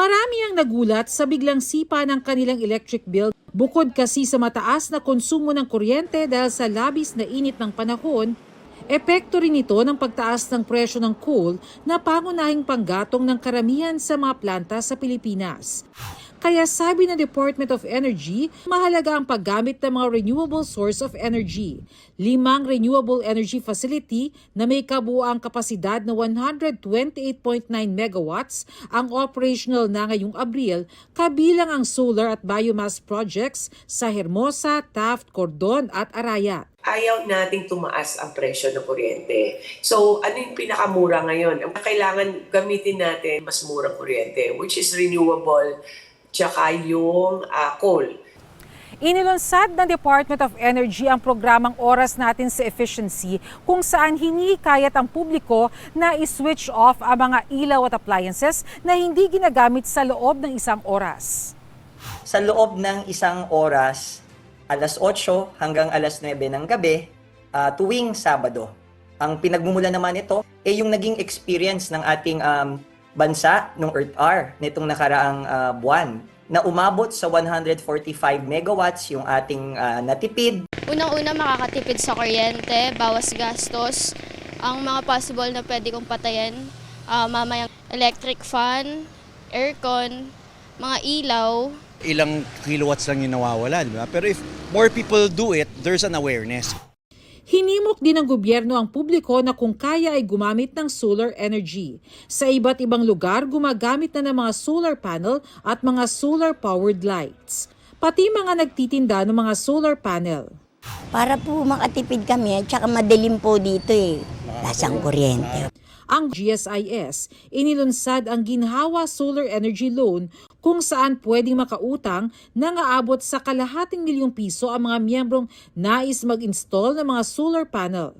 Marami ang nagulat sa biglang sipa ng kanilang electric bill bukod kasi sa mataas na konsumo ng kuryente dahil sa labis na init ng panahon. Epekto rin ito ng pagtaas ng presyo ng coal na pangunahing panggatong ng karamihan sa mga planta sa Pilipinas. Kaya sabi ng Department of Energy, mahalaga ang paggamit ng mga renewable source of energy. 5 renewable energy facility na may kabuuang kapasidad na 128.9 megawatts ang operational na ngayong Abril, kabilang ang solar at biomass projects sa Hermosa, Taft, Cordon at Arayat. Ayaw nating tumaas ang presyo ng kuryente. So, ano yung pinakamura ngayon? Ang kailangan gamitin natin mas murang kuryente, which is renewable, tsaka yung coal. Inilunsad ng Department of Energy ang programang Oras Natin sa Efficiency kung saan hinikayat ang publiko na i-switch off ang mga ilaw at appliances na hindi ginagamit sa loob ng isang oras. Sa loob ng isang oras, alas 8 hanggang alas 9 ng gabi, tuwing Sabado. Ang pinagmumula naman ito ay yung naging experience ng ating bansa nung Earth Hour nitong nakaraang buwan na umabot sa 145 megawatts yung ating natipid. Unang-una makakatipid sa kuryente, bawas gastos. Ang mga possible na pwede kong patayin, mamayang electric fan, aircon, mga ilaw. Ilang kilowatts lang yung nawawala, di ba? Pero if more people do it, there's an awareness. Hinimok din ng gobyerno ang publiko na kung kaya ay gumamit ng solar energy. Sa iba't ibang lugar, gumagamit na ng mga solar panel at mga solar-powered lights. Pati mga nagtitinda ng mga solar panel. Para po makatipid kami at saka madilim po dito lasang kuryente. Ang GSIS, inilunsad ang Ginhawa Solar Energy Loan kung saan pwedeng makautang nang aabot sa ₱250,000 ang mga miyembrong nais mag-install ng mga solar panel.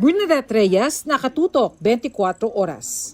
Bernadette Reyes, Nakatutok, 24 Oras.